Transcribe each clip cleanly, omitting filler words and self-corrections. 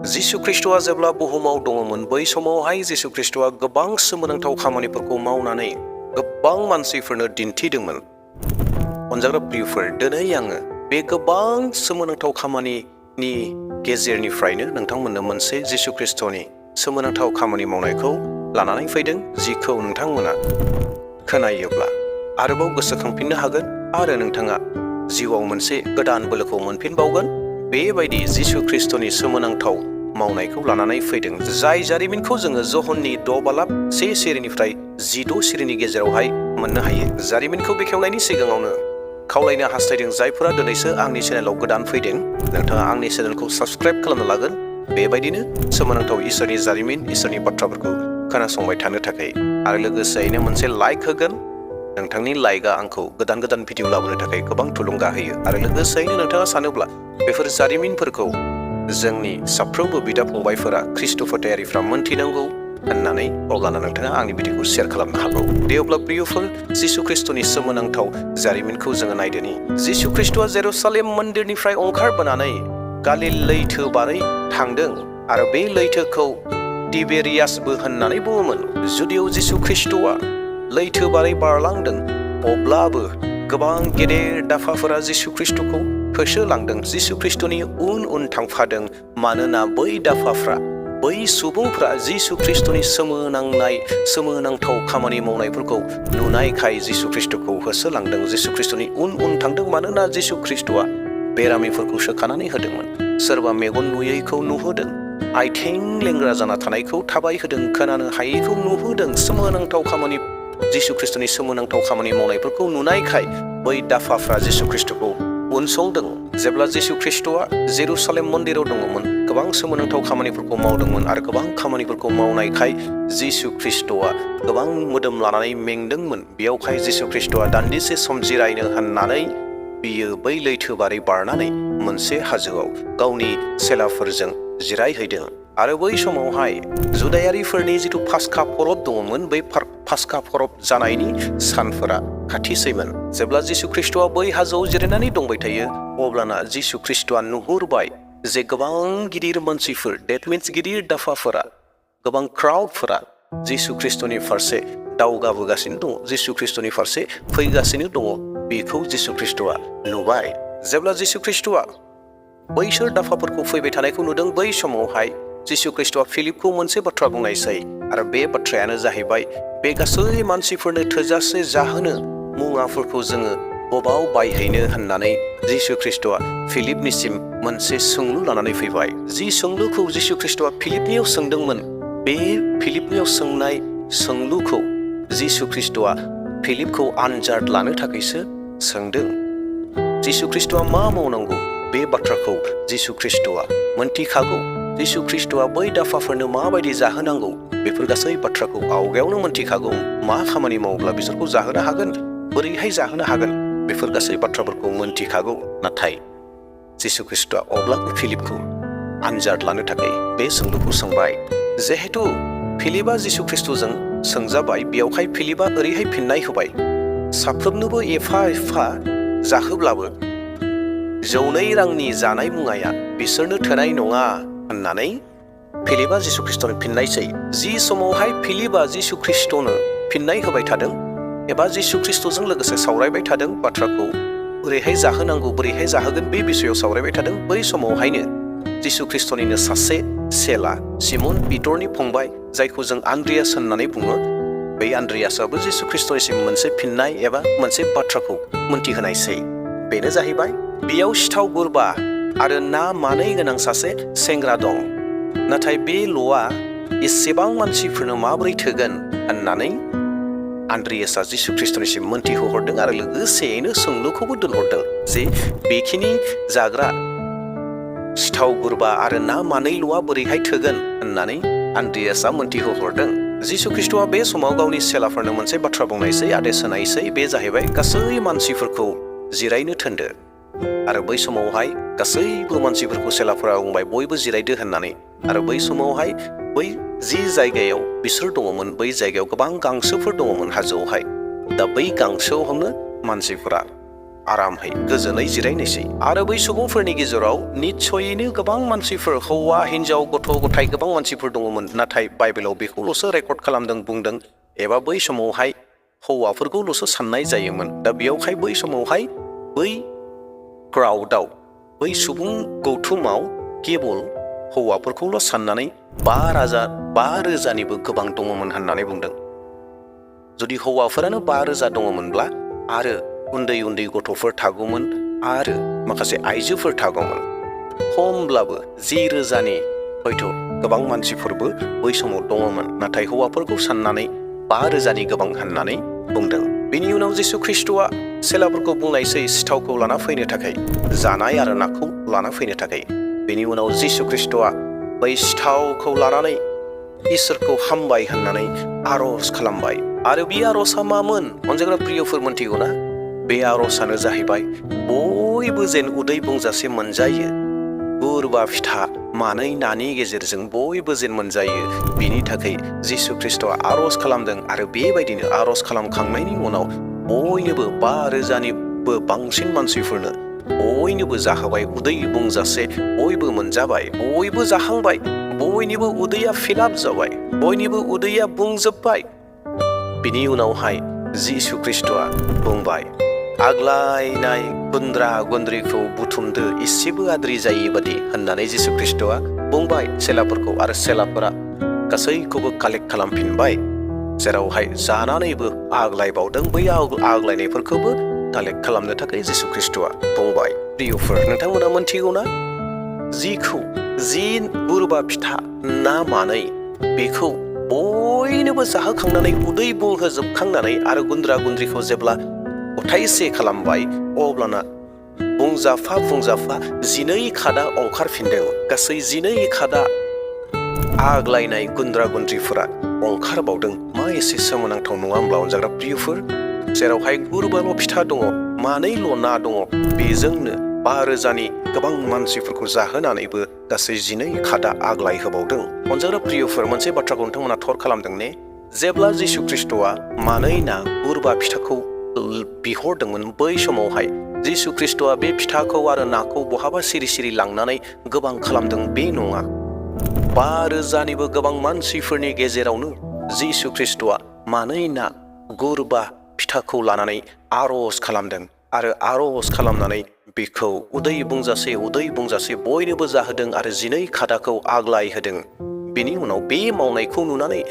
जिसु ख्रीष्टआ जेब्ला बुहुमाव दङमोन बै समावहाय जिसु ख्रीष्टआ गोबां सोमोनांथाव खामानिफोरखौ मावनानै गोबां मानसिफोरनो दिन्थिदोंमोन। अनजाग्रा प्रियफोर, दिनै आङो बे गोबां सोमोनांथाव खामानिनि गेजेरनिफ्रायनो नोंथांमोननो मोनसे जिसु ख्रीष्टनि सोमोनांथाव खामानि मावनायखौ लानानै फैदों, जिखौ नोंथांमोना खोनायोब्ला आरोबाव गोसोखांफिननो हागोन आरो नोंथाङा जिउआव मोनसे गोदान बोलोखौ मोनफिनबावगोन। बेबायदि जिसु ख्रीष्टनि सोमोनांथाव मावनायखौ लानानै फैदों, जाय जारिमिनखौ जोङो जहननि 6 बालाब 1 सिरिनिफ्राय 16 सिरिनि गेजेरावहाय मोननो हायो। जारिमिनखौ बेखेवनायनि सिगाङावनो खावलायनो हास्थायदों जायफोरा दिनैसो आंनि चेनेलाव गोदान फैदों, नोंथाङा आंनि चेनेलखौ साबस्क्राइब खालामनो लागोन। बेबायदिनो सोमोनांथाव इसोरनि जारिमिन, इसोरनि बाथ्राफोरखौ खोनासंबाय थानो थाखाय आरो लोगोसेयैनो मोनसे लाइक होगोन। नोंथांनि लाइकआ आंखौ गोदान गोदान भिडिअ लाबोनो थाखाय गोबां थुलुंगा होयो आरो लोगोसेयैनो नोंथाङा सानोब्ला बेफोर जारिमिनफोरखौ जोंनि साफ्रोमबो बिदा फंबायफोरा ख्रीष्ट फोथायारिफ्रा मोनथिनांगौ होननानै अब्लाना नोंथाङा आंनि भिडिअखौ शेयार खालामनो हागौ। दे अब्ला प्रियफोर, जिसु ख्रीष्टनि सोमोनांथाव जारिमिनखौ जोङो नायदोनि। जिसु ख्रीष्टआ जेरुसालेम मन्दिरनिफ्राय ओंखारबोनानै गालिल लैथो बारै थांदों आरो बे लैथोखौ तिबेरियासबो होननानै बुङोमोन। जुदियाव जिसु ख्रीष्टआ लैथो बारै बारलांदों, अब्लाबो गोबां गेदेर दाफाफोरा जिसु ख्रीष्टखौ होसोलांदों, जिसु ख्रीष्टनि उन उन थांफादों। मानोना बै दाफाफ्रा, बै सुबुंफ्रा जिसु ख्रीष्टनि सोमोनांथाव खामानि मावनायफोरखौ नुनायखाय जिसु ख्रीष्टखौ होसोलांदों, जिसु ख्रीष्टनि उन उन थांदों। मानोना जिसु ख्रीष्टआ बेरामिफोरखौ सोखानानै होदोंमोन, सोरबा मेगन नुयैखौ नुहोदों, आथिं लेंग्रा जाना थानायखौ थाबायहोदों, खोनानो हायैखौ नुहोदों। सोमोनांथाव खामानि, जिसु ख्रीष्टनि सोमोनांथाव खामानि मावनायफोरखौ नुनायखाय बै दाफाफ्रा जिसु ख्रीष्टखौ उनसंदों। जेब्ला जिसु ख्रीष्टआ जेरुसालेम मन्दिराव दङमोन, गोबां सोमोनांथाव खामानिफोरखौ मावदोंमोन आरो गोबां खामानिफोरखौ मावनायखाय जिसु ख्रीष्टआ गोबां मोदोम लानानै मेंदोंमोन। बेयावहाय जिसु ख्रीष्टआ दान्दिसे सम जिरायनो होननानै बियो बै लैथो बारै बारनानै मोनसे हाजोआव गावनि सेलाफोरजों जिरायहैदों। आरो बै समावहाय जुदायारिफोरनि जिथु पास्का परब दङमोन, बै पास्का परब जानायनि सानफोरा खाथिसैमोन। जेब्ला जिसु ख्रीष्टआ बै हाजोआव जिरायनानै दंबाय थायो, अब्लाना जिसु ख्रीष्टआ नुहुरबाय जे गोबां गिदिर मानसिफोर, डेट मिन्स गिदिर दाफाफोरा, गोबां क्राउडफोरा जिसु ख्रीष्टनि फारसे दावगाबोगासिनो दङ, जिसु ख्रीष्टनि फारसे फैगासिनो दङ। बेखौ जिसु ख्रीष्टआ नुबाय। जेब्ला जिसु ख्रीष्टआ बैसोर दाफाफोरखौ फैबाय थानायखौ नुदों, बै समावहाय जिसु ख्रीष्टआ फिलिपखौ मोनसे बाथ्रा बुंनायसै आरो बे बाथ्रायानो जाहैबाय, बे गासै मानसिफोरनो थोजासे जाहोनो मुवाफोरखौ जोङो बबाव बायहैनो होननानै जिसु ख्रीष्टआ फिलिपनिसिम मोनसे सोंलु लानानै फैबाय। जि सोंलुखौ जिसु ख्रीष्टआ फिलिपनियाव सोंदोंमोन, बे फिलिपनियाव सोंनाय सोंलुखौ जिसु ख्रीष्टआ फिलिपखौ आनजाद लानो थाखायसो सोंदों। जिसु ख्रीष्टआ मा मावनांगौ बे बाथ्राखौ जिसु ख्रीष्टआ मोनथिखागौ। जिसु ख्रीष्टआ बै दाफाफोरनो माबायदि जाहोनांगौ बेफोर गासै बाथ्राखौ आवगायावनो मोनथिखागौ। मा खामानि मावोब्ला बिसोरखौ जाहोनो हागोन, बोरैहाय जाहोनो हागोन, बेफोर गासै बाथ्राफोरखौ मोनथिखागौ। नाथाय जिसु ख्रीष्टआ अब्लाबो फिलिपखौ आनजाद लानो थाखाय बे सोंलुखौ सोंबाय। जिहेतु फिलिपआ जिसु ख्रीष्टजों सोंजाबाय, बेयावहाय फिलिपआ ओरैहाय फिननाय होबाय, साफ्रोमनोबो एफा एफा जाहोब्लाबो 200 रांनि जानाय मुवाया बिसोरनो थोनाय नङा होननानै फिलिपआ जिसु ख्रीष्टनो फिननायसै। जि समावहाय फिलिपआ जिसु ख्रीष्टनो फिननाय होबाय थादों एबा जिसु ख्रीष्टजों लोगोसे सावरायबाय थादों, बाथ्राखौ बोरैहाय जाहोनांगौ, बोरैहाय जाहोगोन बे बिसयाव सावरायबाय थादों, बै समावहायनो जिसु ख्रीष्टनिनो सासे सेला, सिमन पिटरनि फंबाय, जायखौ जों आन्द्रियास होननानै बुङो, बै आन्द्रियासाबो जिसु ख्रीष्टनिसिम मोनसे फिननाय एबा मोनसे बाथ्राखौ मोनथिहोनायसै। बेनो जाहैबाय, बेयाव सिथाव गुरबा आरो ना मानै गोनां सासे सेंग्रा दं, नाथाय बे ल'आ एसेबां मानसिफोरनो माबोरै थोगोन होननानै आन्द्रियासआ जिसु ख्रीष्टनिसिम मोनथिहोहरदों आरो लोगोसेयैनो सोंलुखौबो दोनहरदों जे बेखिनि जाग्रा सिथाव गुरबा आरो ना मानैल'आ बोरैहाय थोगोन होननानै आन्द्रियासआ मोनथिहोहरदों। जिसु ख्रीष्टआ बे समाव गावनि सेलाफोरनो मोनसे बाथ्रा बुंनायसै, आदेश होनायसै, बे जाहैबाय गासै मानसिफोरखौ जिरायनो थोनदो। आरो बै समावहाय गासैबो मानसिफोरखौ सेलाफोरा बुंबाय बयबो जिरायदो होननानै। आरो बै समावहाय बै जि जायगायाव बिसोर दङमोन, बै जायगायाव गोबां गांसोफोर दङमोन हाजोआवहाय। दा बै गांसोआवनो मानसिफोरा आरामहै गोजोनै जिरायनोसै। आरो बै सुबुंफोरनि गेजेराव निस्सयैनो गोबां मानसिफोर, हौवा हिन्जाव गथ' गथाय गोबां मानसिफोर दङमोन। नाथाय बाइबेलाव बेखौल'सो रेकर्ड खालामदों, बुंदों, एबा बै समावहाय हौवाफोरखौल'सो साननाय जायोमोन। दा बेयावहाय बै समावहाय बै क्राउडआव, बै सुबुं गौथुमाव केबल हौवाफोरखौल' साननानै 5,000निबो गोबां दङमोन होननानै बुंदों। जुदि हौवाफोरानो 5,000 दङमोनब्ला आरो उन्दै उन्दै गथ'फोर थागौमोन आरो माखासे आइजोफोर थागौमोन, खमब्लाबो 10,000नि हयथ' गोबां मानसिफोरबो बै समाव दङमोन। नाथाय हौवाफोरखौ साननानै 5,000नि गोबां होननानै बुंदों। बेनि उनाव जिसु ख्रिस्ट'आ सेलाफोरखौ बुंनायसै सिथावखौ लाना फैनो थाखाय, जानाय आरो नाखौ लाना फैनो थाखाय। बेनि उनाव जिसु ख्रिस्ट'आ बै सिथावखौ लानानै इसोरखौ हामबाय होननानै आर'ज खालामबाय। आरो बे आर'जआ मामोन? अनजाग्रा प्रियफोर मोनथिगौ ना? बे आर'जआनो जाहैबाय बयबो जेन उदै बुंजासे मोनजायो, गुरबा फिथा मानै नानि गेजेरजों बयबो जेन मोनजायो, बिनि थाखाय जिसु ख्रिस्ट'आ आर'ज खालामदों। आरो बेबायदिनो आर'ज खालामखांनायनि उनाव बयनोबो 5,000निबो बांसिन मानसिफोरनो बयनोबो जाहोबाय, उदै बुंजासे बयबो मोनजाबाय, बयबो जाहांबाय, बयनिबो उदैया फिलाप जाबाय, बयनिबो उदैया बुंजोब्बाय। बिनि उनावहाय जिसु ख्रिस्ट'आ बुंबाय, आग्लायनाय गुन्द्रा गुन्द्रिखौ बुथुमदो एसेबो आद्रि जायै बादि होननानै जिसु ख्रिस्ट'आ बुंबाय सेलाफोरखौ। आरो सेलाफोरा गासैखौबो कालेक्ट खालामफिनबाय, जेरावहाय जानानैबो आग्लायबावदों। बै आग्लायनायफोरखौबो कालेक्ट खालामनो थाखाय जिसु ख्रिस्ट'आ बुंबाय। प्रियफोर, नोंथांमोना मोनथिगौ ना? जि गुरबा फिथा ना मानै, बेखौ बयनोबो जाहोखांनानै उदै बुंहोजोबखांनानै आरो गुन्द्रा गुन्द्रिखौ जेब्ला गथायसे खालामबाय, अब्लाना बुंजाफा 12 खादा ओंखारफिनदों। गासै 12 खादा आग्लायनाय गुन्द्रा गुन्द्रिफोरा ओंखारबावदों। मा एसे सोमोनांथाव नङा होमब्ला अनजाग्रा प्रियफोर? जेरावहाय गुरबाल' फिथा दङ, मानैल' ना दङ, बेजोंनो 5,000नि गोबां मानसिफोरखौ जाहोनानैबो गासै 12 खादा आग्लाय होबावदों। अनजाग्रा प्रियफोर, मोनसे बाथ्राखौ नोंथांमोना थर खालामदों ने? जेब्ला जिसु ख्रिस्ट'आ मानै ना गुरबा फिथाखौ बिहरदोंमोन, बै समावहाय जिसु ख्रिस्ट'आ बे फिथाखौ आरो नाखौ बहाबा सिरि सिरि लांनानै गोबां खालामदों बे नङा। 5,000निबो गोबां मानसिफोरनि गेजेरावनो जिसु ख्रिस्ट'आ मानै ना गुरबा फिथाखौ लानानै आर'ज खालामदों। आरो आर'ज खालामनानै बेखौ उदै बुंजासे बयनोबो जाहोदों आरो 12 खादाखौ आग्लाय होदों। बेनि उनाव बे मावनायखौ नुनानै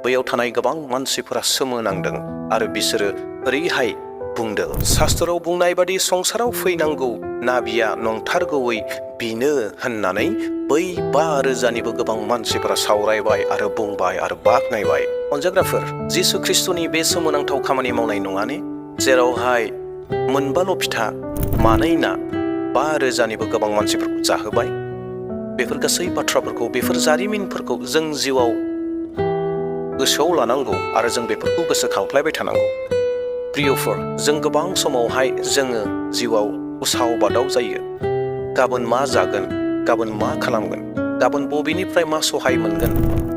बैयाव थानाय गोबां मानसिफोरा सोमोनांदों आरो बिसोरो ओरैहाय बुंदों, शास्त्रआव बुंनाय बादि संसाराव फैनांगौ नाबिया नंथारगौयै बिनो होननानै बै 5,000निबो गोबां मानसिफोरा सावरायबाय आरो बुंबाय आरो बाख्नायबाय। अनजाग्राफोर, जिसु ख्रिस्ट'नि बे सोमोनांथाव खामानि मावनाय नङा ने? जेरावहाय मोनबाल' फिथा मानै ना 5,000निबो गोबां मानसिफोरखौ जाहोबाय। बेफोर गासै बाथ्राफोरखौ, बेफोर जारिमिनफोरखौ जों जिउआव गोसोआव लानांगौ आरो जों बेफोरखौ गोसोखांफ्लायबाय थानांगौ। प्रियफोर, जों गोबां समावहाय जोङो जिउआव उसाव बादाव जायो। गाबोन मा जागोन, गाबोन मा खालामगोन, गाबोन बबेनिफ्राय मा सहाय मोनगोन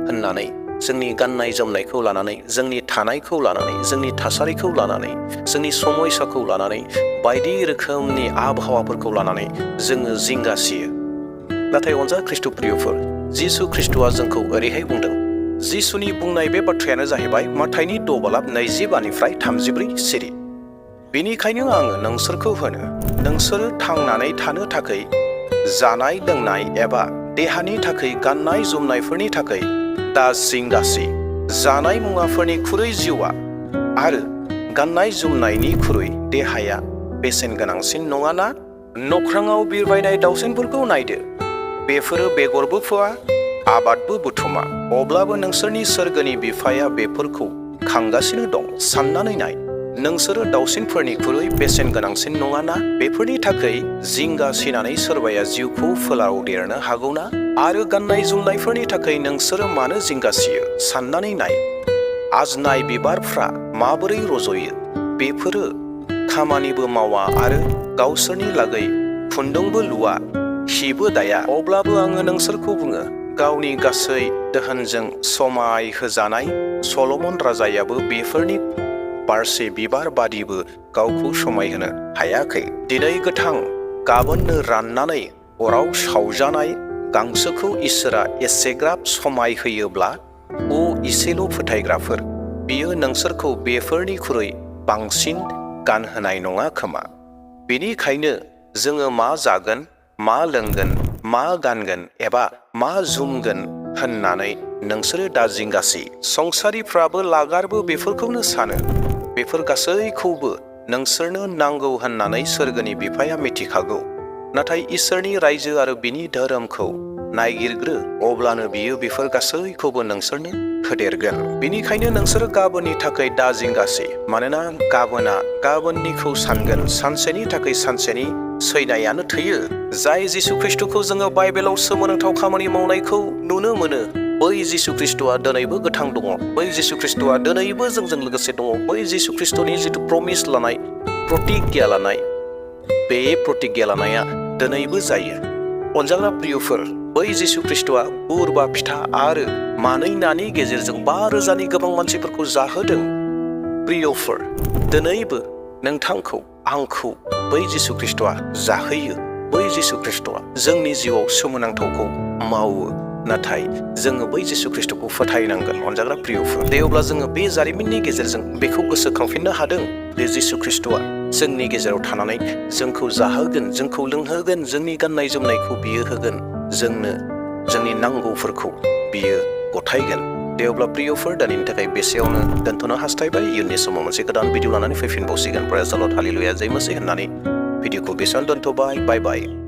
होननानै जोंनि गाननाय जोमनायखौ लानानै, जोंनि थानायखौ लानानै, जोंनि थासारिखौ लानानै, जोंनि समयसाखौ लानानै, बायदि रोखोमनि आबहावाफोरखौ लानानै जोङो जिंगासियो। नाथाय अनजा ख्रिस्ट' प्रियफोर, जिसु ख्रिस्ट'आ जोंखौ ओरैहाय बुंदों। जिसुनि बुंनाय बे बाथ्रायानो जाहैबाय माथाइनि 6:25-34 सिरि। बेनिखायनो आङो नोंसोरखौ होनो, नोंसोरो थांनानै थानो थाखाय जानाय लोंनाय एबा देहानि थाखाय गाननाय जोमनायफोरनि थाखाय दा जिंगासि। जानाय मुवाफोरनिख्रुइ जिउआ आरो गाननाय जोमनायनिख्रुइ देहाया बेसेन गोनांसिन नङाना? नख्राङाव बिरबायनाय दाउसेनफोरखौ नायदो, बेफोरो बेगरबो फोआ, आबादबो बुथुमा, अब्लाबो नोंसोरनि सोरगोनि बिफाया बेफोरखौ खांगासिनो दं। साननानै नाय, नोंसोरो दाउसेनफोरनिख्रुइ बेसेन गोनांसिन नङाना? बेफोरनि थाखाय जिंगासिनानै सोरबाया जिउखौ फोलावदेरनो हागौना? आरो गाननाय जोमनायफोरनि थाखाय नोंसोरो मानो जिंगासियो? साननानै नाय, आजनाय बिबारफ्रा माबोरै रज'यो? बेफोरो खामानिबो मावा आरो गावसोरनि लागै खुन्दुंबो लुवा, हिबो दाया। अब्लाबो आङो नोंसोरखौ बुङो, गावनि गासै दोहोनजों समाय होजानाय सल'मन राजायाबो बेफोरनि बारसे बिबार बादिबो गावखौ समायहोनो हायाखै। दिनै गोथां गाबोननो राननानै अराव सावजानाय गांसोखौ इसोरा एसेग्राब समाय होयोब्ला इसेल' फोथायग्राफोर, बियो नोंसोरखौ बेफोरनिख्रुइ बांसिन गानहोनाय नङा खोमा। बेनिखायनो जोङो मा जागोन, मा लोंगोन, मा गानगोन एबा मा जोमगोन होननानै नोंसोरो दा जिंगासि। संसारिफ्राबो लागारबो बेफोरखौनो सानो। बेफोर गासैखौबो नोंसोरनो नांगौ होननानै सोरगोनि बिफाया मिथिखागौ। नाथाय इसोरनि रायजो आरो बिनि धोरोमखौ नायगिरग्रो, अब्लानो बियो बेफोर गासैखौबो नोंसोरनो होदेरगोन। बेनिखायनो नोंसोरो गाबोननि थाखाय दा जिंगासि, मानोना गाबोना गाबोननिखौ सानगोन। सानसेनि थाखाय सानसेनि सैनायानो थोयो। जाय जिसु ख्रिस्टखौ जोङो बाइबेलाव सोमोनांथाव खामानि मावनायखौ नुनो मोनो, बै जिसु ख्रिस्टआ दिनैबो गोथां दङ। बै जिसु ख्रिस्टआ दिनैबो जोंजों लोगोसे दङ। बै जिसु ख्रिस्टनि जिथु प्रमिस लानाय, प्रतिज्ञा लानाय, बे प्रतिज्ञा लानाया दिनैबो जायो। अनजाग्रा प्रियफोर, बै जिसु ख्रिस्टआ बुर बा फिथा आरो मानै नानि गेजेरजों 5,000नि गोबां मानसिफोरखौ जाहोदों। प्रियफोर, दिनैबो नोंथांखौ आंखौ बै जिसु ख्रिस्टआ जाहोयो। बै जिसु ख्रिस्टआ जोंनि जिउआव सोमोनांथावखौ मावो। नाथाय जोङो बै जिसु ख्रिस्टखौ फोथायनांगोन। अनजाग्रा प्रियफोर, दे अब्ला जोङो बे जारिमिननि गेजेरजों बेखौ गोसोखांफिननो हादों दि जिसु ख्रिस्टआ जोंनि गेजेराव थानानै जोंखौ जाहोगोन, जोंखौ लोंहोगोन, जोंनि गाननाय जोमनायखौ बियो होगोन, जोंनो जोंनि नांगौफोरखौ बियो गथायगोन। दे अब्ला प्रियफोर, दिनैनि थाखाय बेसेयावनो दोनथ'नो हास्थायबाय। इयुननि समाव मोनसे गोदान भिडिअ लानानै फैफिनबावसिगोन। प्रेज द लर्ड, हालेलुया, जै मसीह होननानै भिडिअखौ बेसेयावनो दोनथ'बाय। बाय बाय।